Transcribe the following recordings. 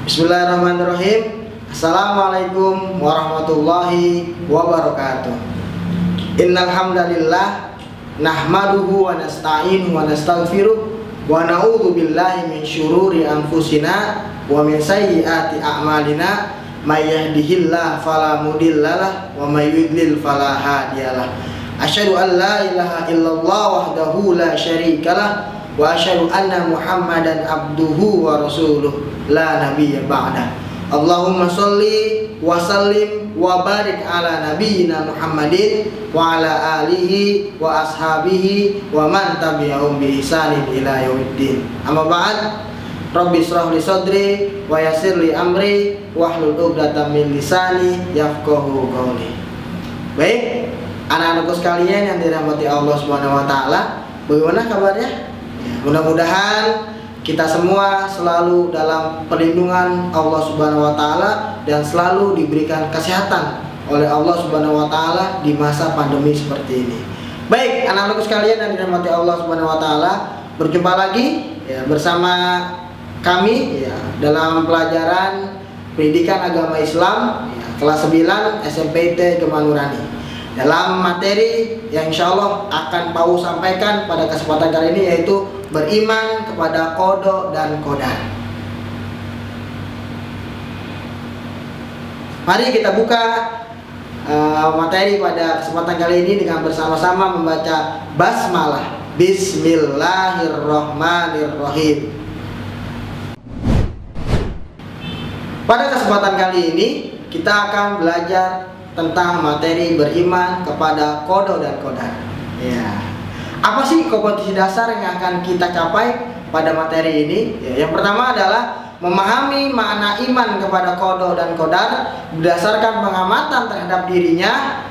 Bismillahirrahmanirrahim. Assalamualaikum warahmatullahi wabarakatuh. Innal hamdalillah nahmaduhu wa nasta'inuhu wa nastaghfiruh wa na'udzu billahi min syururi anfusina wa min sayyiati a'malina. May yahdihillahu fala mudhillalah wa may yudlil fala hadiyalah. Asyhadu an la ilaha illallah wahdahu la syarikalah wa asyhadu anna Muhammadan abduhu wa rasuluh la nabiyya ba'da. Allahumma sholli wa sallim wa barik ala nabiyyina Muhammadin wa ala alihi wa ashabihi wa man tabi'ahum bi ihsanin ila yaumiddin. Amma ba'd. Rabbi shrah li sadri wa yassir li amri wahlul 'uqdatam min lisani yafqahu qawli. Baik, anak-anakku sekalian yang dirahmati Allah Subhanahu wa taala, bagaimana kabarnya? Mudah-mudahan kita semua selalu dalam perlindungan Allah Subhanahu wa taala dan selalu diberikan kesehatan oleh Allah Subhanahu wa taala di masa pandemi seperti ini. Baik, anak-anakku sekalian yang dirahmati Allah Subhanahu wa taala, berjumpa lagi bersama kami dalam pelajaran pendidikan agama Islam kelas 9 SMPT Gema Nurani. Dalam materi yang insya Allah akan Pak sampaikan pada kesempatan kali ini, yaitu beriman kepada qada dan qadar. Mari kita buka materi pada kesempatan kali ini dengan bersama-sama membaca basmalah. Bismillahirrahmanirrahim. Pada kesempatan kali ini kita akan belajar tentang materi beriman kepada qada dan qadar. Apa sih kompetensi dasar yang akan kita capai pada materi ini? Yang pertama adalah memahami makna iman kepada qada dan qadar berdasarkan pengamatan terhadap dirinya,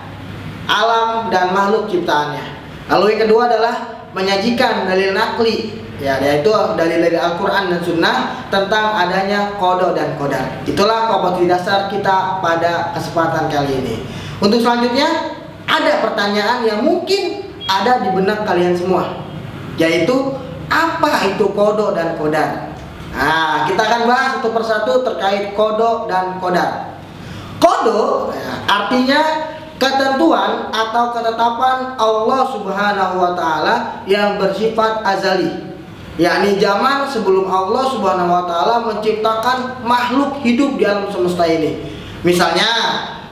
alam dan makhluk ciptaannya. Lalu yang kedua adalah menyajikan dalil nakli, yaitu dalil dari Al-Quran dan Sunnah tentang adanya qada dan qadar. Itulah kompetensi dasar kita pada kesempatan kali ini. Untuk selanjutnya ada pertanyaan yang mungkin ada di benak kalian semua, yaitu apa itu qada dan qadar. Nah, kita akan bahas satu persatu terkait qada dan qadar. Qada artinya ketentuan atau ketetapan Allah Subhanahu wa taala yang bersifat azali, yakni zaman sebelum Allah Subhanahu wa taala menciptakan makhluk hidup di alam semesta ini. Misalnya,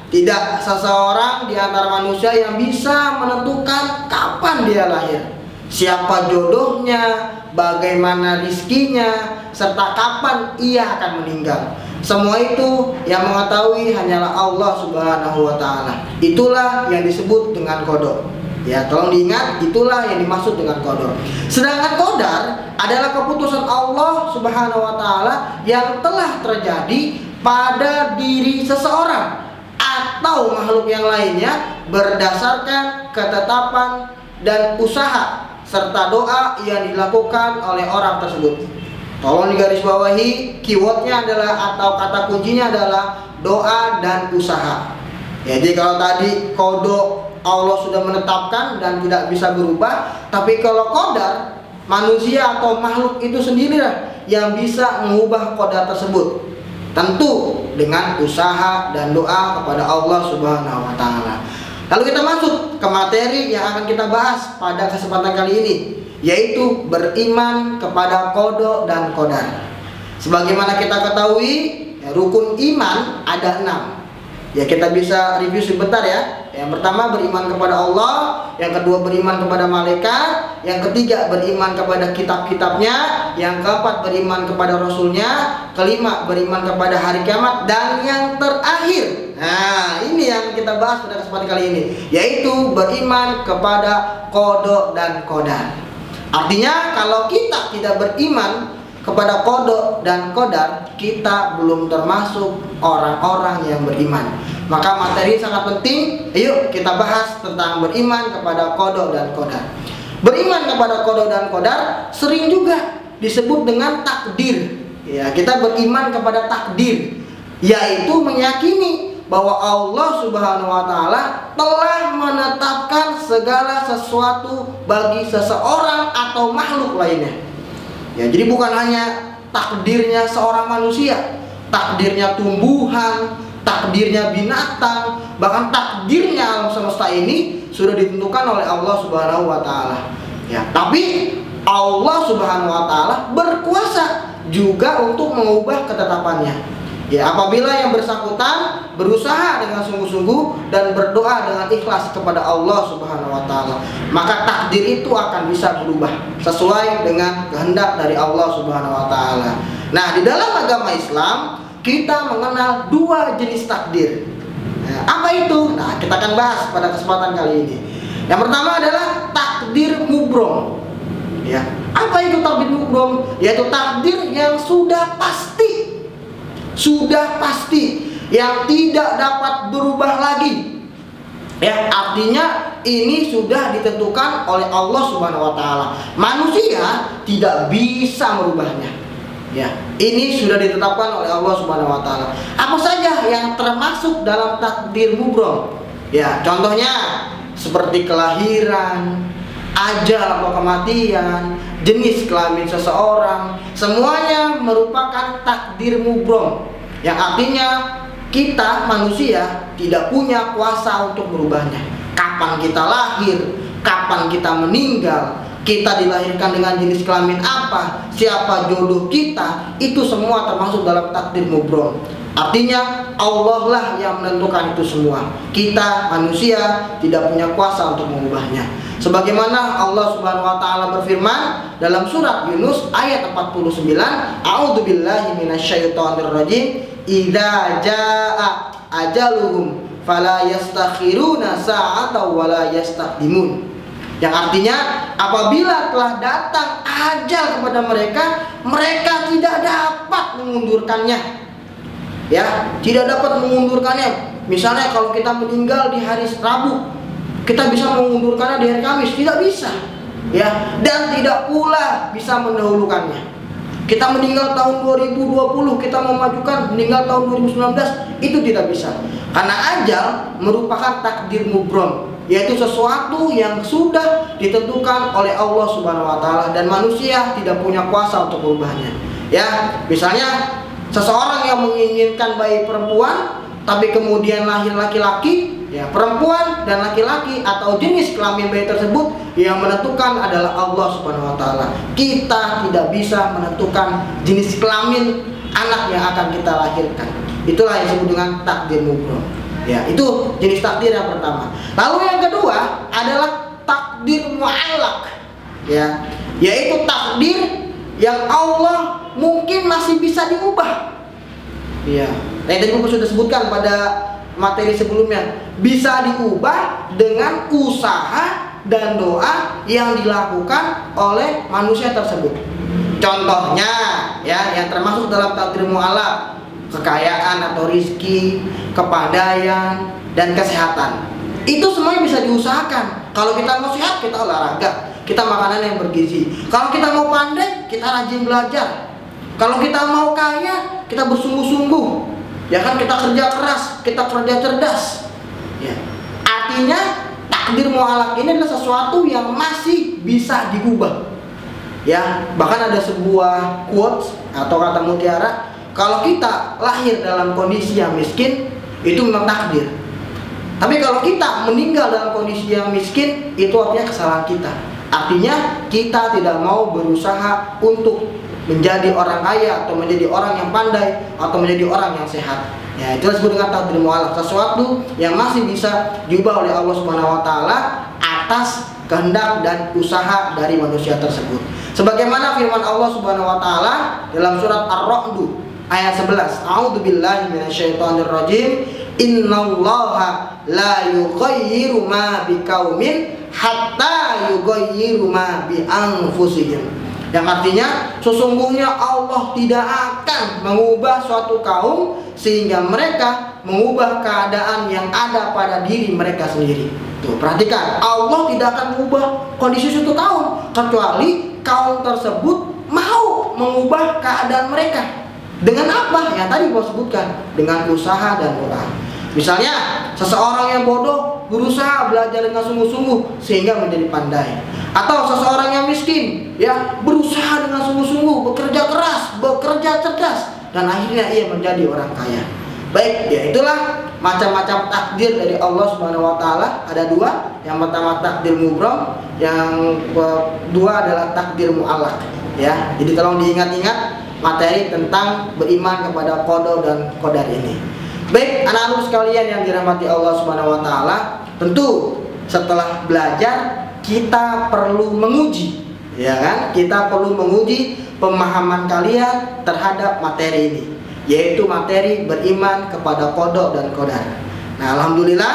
tidak seseorang di antara manusia yang bisa menentukan kapan dia lahir, siapa jodohnya, bagaimana rizkinya, serta kapan ia akan meninggal. Semua itu yang mengetahui hanyalah Allah Subhanahu wa taala. Itulah yang disebut dengan qada. Tolong diingat, itulah yang dimaksud dengan qada. Sedangkan qadar adalah keputusan Allah Subhanahu wa taala yang telah terjadi pada diri seseorang atau makhluk yang lainnya berdasarkan ketetapan dan usaha serta doa yang dilakukan oleh orang tersebut. Tolong digarisbawahi, keywordnya adalah atau kata kuncinya adalah doa dan usaha. Jadi kalau tadi qada Allah sudah menetapkan dan tidak bisa berubah, tapi kalau qadar manusia atau makhluk itu sendirilah yang bisa mengubah qadar tersebut. Tentu dengan usaha dan doa kepada Allah Subhanahu wa taala. Lalu kita masuk ke materi yang akan kita bahas pada kesempatan kali ini, yaitu beriman kepada qada dan qadar. Sebagaimana kita ketahui, rukun iman ada 6. Kita bisa review sebentar ya. Yang pertama beriman kepada Allah, yang kedua beriman kepada malaikat, yang ketiga beriman kepada kitab-kitabnya, yang keempat beriman kepada rasulnya, kelima beriman kepada hari kiamat, dan yang terakhir, nah ini yang kita bahas pada kesempatan kali ini, yaitu beriman kepada qada dan qadar. Artinya kalau kita tidak beriman kepada qada dan qadar, kita belum termasuk orang-orang yang beriman. Maka materi sangat penting. Yuk kita bahas tentang beriman kepada qada dan qadar. Beriman kepada qada dan qadar sering juga disebut dengan takdir. Kita beriman kepada takdir, yaitu meyakini bahwa Allah Subhanahu wa taala telah menetapkan segala sesuatu bagi seseorang atau makhluk lainnya. Jadi bukan hanya takdirnya seorang manusia, takdirnya tumbuhan, takdirnya binatang, bahkan takdirnya alam semesta ini sudah ditentukan oleh Allah Subhanahu wa taala. Ya, tapi Allah Subhanahu wa taala berkuasa juga untuk mengubah ketetapannya. Ya, apabila yang bersangkutan berusaha dengan sungguh-sungguh dan berdoa dengan ikhlas kepada Allah Subhanahu wa taala, maka takdir itu akan bisa berubah sesuai dengan kehendak dari Allah Subhanahu wa taala. Nah, di dalam agama Islam kita mengenal dua jenis takdir. Nah, apa itu? Nah, kita akan bahas pada kesempatan kali ini. Yang pertama adalah takdir mubrom. Ya, apa itu takdir mubrom? Yaitu takdir yang sudah pasti, yang tidak dapat berubah lagi. Ya, artinya ini sudah ditentukan oleh Allah Subhanahu wa taala. Manusia tidak bisa merubahnya. Ya, ini sudah ditetapkan oleh Allah Subhanahu wa taala. Apa saja yang termasuk dalam takdir mubrom? Ya, contohnya seperti kelahiran, ajal atau kematian, jenis kelamin seseorang, semuanya merupakan takdir mubrom. Yang artinya kita manusia tidak punya kuasa untuk merubahnya. Kapan kita lahir, kapan kita meninggal, kita dilahirkan dengan jenis kelamin apa, siapa jodoh kita, itu semua termasuk dalam takdir mubrom. Artinya Allah lah yang menentukan itu semua. Kita manusia tidak punya kuasa untuk mengubahnya. Sebagaimana Allah Subhanahu wa taala berfirman dalam surat Yunus ayat 49, A'udzubillahi minasyaitonirrajim, idza jaa ajaluhum fala yastakhiruna sa'atan wala yastaqdimun. Yang artinya apabila telah datang ajal kepada mereka, mereka tidak dapat mengundurkannya. Ya, tidak dapat mengundurkannya. Misalnya kalau kita meninggal di hari Rabu, kita bisa mengundurkannya di hari Kamis, tidak bisa. Ya, dan tidak pula bisa mendahulukannya. Kita meninggal tahun 2020, kita memajukan meninggal tahun 2019, itu tidak bisa. Karena ajal merupakan takdir mubrom, yaitu sesuatu yang sudah ditentukan oleh Allah Subhanahu wa taala dan manusia tidak punya kuasa untuk merubahnya. Ya, misalnya seseorang yang menginginkan bayi perempuan tapi kemudian lahir laki-laki, ya, perempuan dan laki-laki atau jenis kelamin bayi tersebut yang menentukan adalah Allah Subhanahu wa taala. Kita tidak bisa menentukan jenis kelamin anak yang akan kita lahirkan. Itulah yang disebut dengan takdir mubrom. Ya, itu jenis takdir yang pertama. Lalu yang kedua adalah takdir mu'allaq. Ya, yaitu takdir yang Allah mungkin masih bisa diubah. Ya, yang tadi Bapak sudah sebutkan pada materi sebelumnya, bisa diubah dengan usaha dan doa yang dilakukan oleh manusia tersebut. Contohnya, ya, yang termasuk dalam takdir mu'allaq, kekayaan atau rizki, kepandaian, dan kesehatan. Itu semuanya bisa diusahakan. Kalau kita mau sehat, kita olahraga, kita makanan yang bergizi. Kalau kita mau pandai, kita rajin belajar. Kalau kita mau kaya, kita bersungguh-sungguh. Ya kan, kita kerja keras, kita kerja cerdas. Ya. Artinya takdir mu'allaq ini adalah sesuatu yang masih bisa diubah. Ya, bahkan ada sebuah quotes atau kata mutiara, kalau kita lahir dalam kondisi yang miskin, itu memang takdir. Tapi kalau kita meninggal dalam kondisi yang miskin, itu artinya kesalahan kita. Artinya kita tidak mau berusaha untuk menjadi orang kaya atau menjadi orang yang pandai atau menjadi orang yang sehat. Ya, itu disebut dengan takdir mu'allaq, sesuatu yang masih bisa diubah oleh Allah Subhanahu wa taala atas kehendak dan usaha dari manusia tersebut. Sebagaimana firman Allah Subhanahu wa taala dalam surat Ar-Ra'd ayat 11, A'udzubillahi minasyaitonirrajim, innallaha la yughayyiru ma biqaumin hatta yughayyiru ma bi anfusihim. Yang artinya sesungguhnya Allah tidak akan mengubah suatu kaum sehingga mereka mengubah keadaan yang ada pada diri mereka sendiri. Tuh, perhatikan, Allah tidak akan mengubah kondisi suatu kaum kecuali kaum tersebut mau mengubah keadaan mereka. Dengan apa? Yang tadi gua sebutkan, dengan usaha dan doa. Misalnya seseorang yang bodoh berusaha belajar dengan sungguh-sungguh sehingga menjadi pandai. Atau seseorang yang miskin, ya, berusaha dengan sungguh-sungguh, bekerja keras, bekerja cerdas, dan akhirnya ia menjadi orang kaya. Baik, ya itulah macam-macam takdir dari Allah Subhanahu wa taala. Ada dua. Yang pertama takdir mubrom, yang kedua adalah takdir mu'allaq. Ya, jadi tolong diingat-ingat materi tentang beriman kepada qada dan qadar ini. Baik, anak-anak sekalian yang dirahmati Allah Subhanahu wa taala, tentu setelah belajar kita perlu menguji, ya kan? Kita perlu menguji pemahaman kalian terhadap materi ini, yaitu materi beriman kepada qada dan qadar. Nah, alhamdulillah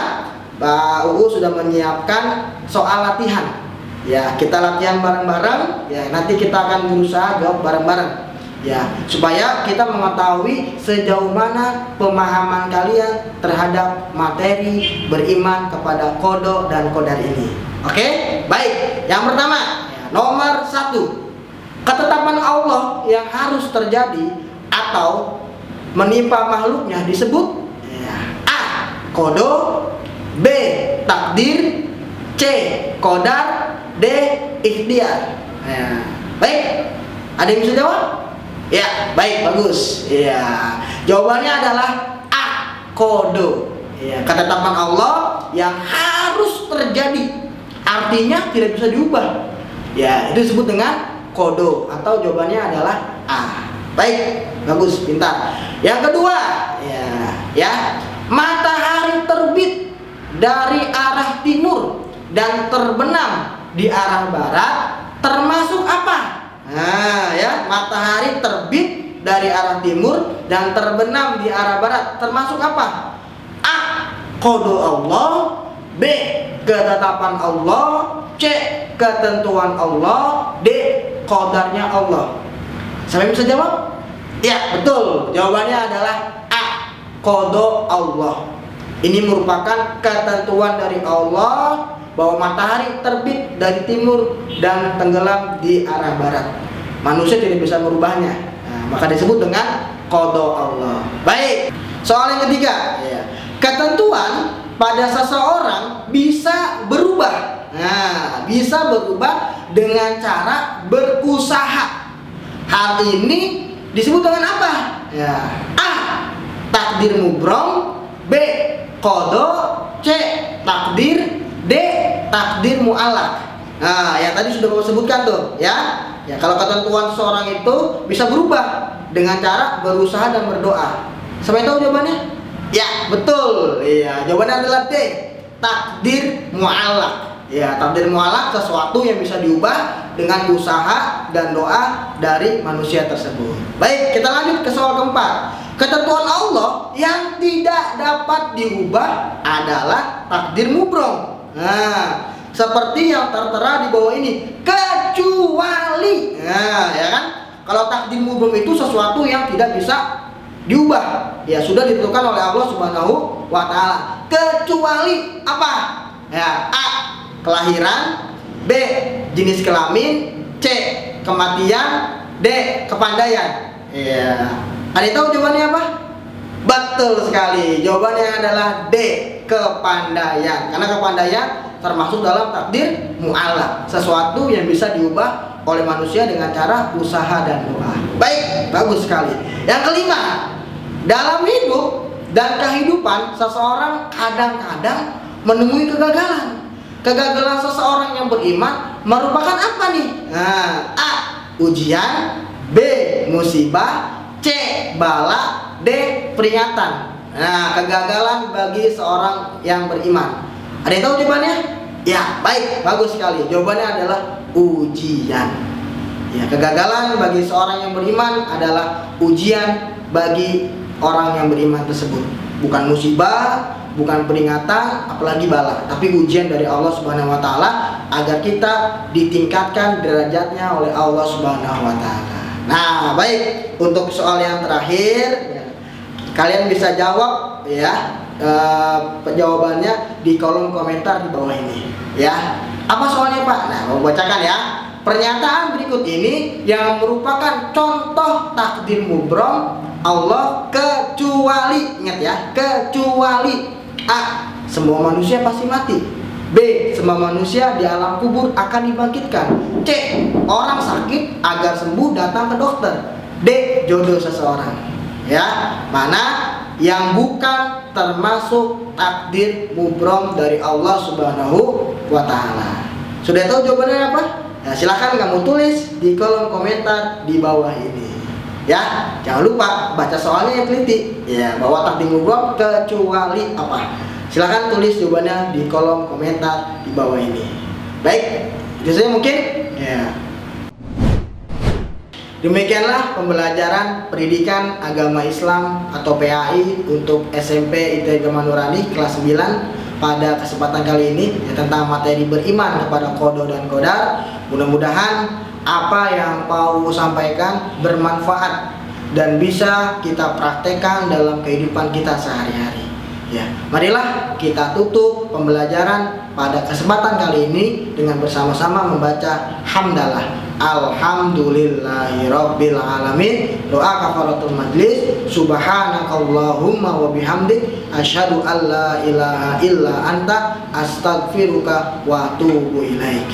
Pak UU sudah menyiapkan soal latihan. Ya, kita latihan bareng-bareng. Ya, nanti kita akan berusaha jawab bareng-bareng. Ya, supaya kita mengetahui sejauh mana pemahaman kalian terhadap materi beriman kepada qada dan qadar ini. Oke? Baik. Yang pertama, ya, nomor 1. Ketetapan Allah yang harus terjadi atau menimpa makhluknya disebut ya, A. Qada, B. Takdir, C. Qadar, D. Ikhtiar. Ya. Baik, ada yang bisa jawab? Ya, baik, bagus. Ya, jawabannya adalah A. Qada. Ya, ketetapan Allah yang harus terjadi, artinya tidak bisa diubah. Ya, itu disebut dengan qada, atau jawabannya adalah A. Baik, bagus, pintar. Yang kedua, ya, matahari terbit dari arah timur dan terbenam di arah barat termasuk apa? Nah, ya, matahari terbit dari arah timur dan terbenam di arah barat termasuk apa? A. Qada Allah, B. Ketetapan Allah, C. Ketentuan Allah, D. Qadarnya Allah. Siapa bisa jawab? Ya, betul. Jawabannya adalah A. Qada Allah. Ini merupakan ketentuan dari Allah bahwa matahari terbit dari timur dan tenggelam di arah barat. Manusia tidak bisa merubahnya. Nah, maka disebut dengan qada Allah. Baik. Soal yang ketiga, ya. Ketentuan pada seseorang bisa berubah. Nah, bisa berubah dengan cara berusaha. Hal ini disebut dengan apa? Ya. A. Takdir mubrom, B. Qada, C. Takdir, D. Takdir mu'allaq. Nah, yang tadi sudah Bapak sebutkan tuh, ya. Ya, kalau ketentuan seseorang itu bisa berubah dengan cara berusaha dan berdoa. Siapa yang tahu jawabannya? Ya, betul. Iya, jawabannya adalah D. Takdir mu'allaq. Ya, takdir mu'allaq sesuatu yang bisa diubah dengan usaha dan doa dari manusia tersebut. Baik, kita lanjut ke soal keempat. Ketentuan Allah yang tidak dapat diubah adalah takdir mubrom. Nah, seperti yang tertera di bawah ini, kecuali. Nah, ya kan? Kalau takdir mubrom itu sesuatu yang tidak bisa diubah. Ya, sudah ditentukan oleh Allah Subhanahu wa taala. Kecuali apa? Ya, A. Kelahiran, B. Jenis kelamin, C. Kematian, D. Kepandaian. Ya. Ada yang tahu jawabannya apa? Betul sekali. Jawabannya adalah D. Kepandaian. Karena kepandaian termasuk dalam takdir mu'allaq, sesuatu yang bisa diubah oleh manusia dengan cara usaha dan doa. Baik, bagus sekali. Yang kelima, dalam hidup dan kehidupan seseorang kadang-kadang menemui kegagalan. Kegagalan seseorang yang beriman merupakan apa nih? Nah, A. Ujian, B. Musibah, C. Bala, D. Peringatan. Nah, kegagalan bagi seorang yang beriman. Ada yang tahu jawabannya? Ya, baik, bagus sekali. Jawabannya adalah ujian. Ya, kegagalan bagi seorang yang beriman adalah ujian bagi orang yang beriman tersebut. Bukan musibah, bukan peringatan, apalagi bala, tapi ujian dari Allah Subhanahu wa taala agar kita ditingkatkan derajatnya oleh Allah Subhanahu wa taala. Nah, baik, untuk soal yang terakhir, ya, kalian bisa jawab ya jawabannya di kolom komentar di bawah ini. Ya, apa soalnya Pak? Nah, mau bacakan ya. Pernyataan berikut ini yang merupakan contoh takdir mubrom Allah kecuali, ingat ya, kecuali A. Semua manusia pasti mati. B. Semua manusia di alam kubur akan dibangkitkan. C. Orang sakit agar sembuh datang ke dokter. D. Jodoh seseorang. ya, mana yang bukan termasuk takdir mubrom dari Allah Subhanahu wa Ta'ala. Sudah tahu jawabannya apa? Ya, silahkan kamu tulis di kolom komentar di bawah ini. Ya, jangan lupa baca soalnya yang teliti. Ya, bahwa takdir mubrom kecuali apa? Silahkan tulis jawabannya di kolom komentar di bawah ini. Baik, itu saja mungkin. Ya. Demikianlah pembelajaran pendidikan agama Islam atau PAI untuk SMP ITB Nurani kelas 9 pada kesempatan kali ini, ya, tentang materi beriman kepada qada dan qadar. Mudah-mudahan apa yang Pak sampaikan bermanfaat dan bisa kita praktekkan dalam kehidupan kita sehari-hari. Ya, marilah kita tutup pembelajaran pada kesempatan kali ini dengan bersama-sama membaca hamdalah. Alhamdulillahirabbil alamin. Doa kafaratul majlis. Subhanakallahumma wa bihamdik asyhadu an la ilaha illa anta astaghfiruka wa atubu ilaik.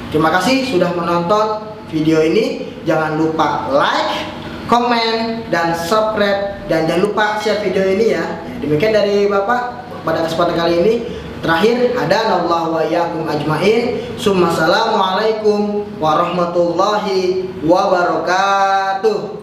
Terima kasih sudah menonton video ini. Jangan lupa like, komen, dan subscribe, dan jangan lupa share video ini ya. Demikian dari Bapak pada kesempatan kali ini. Terakhir, hadanallahu wa iyyakum ajmain. Assalamualaikum warahmatullahi wabarakatuh.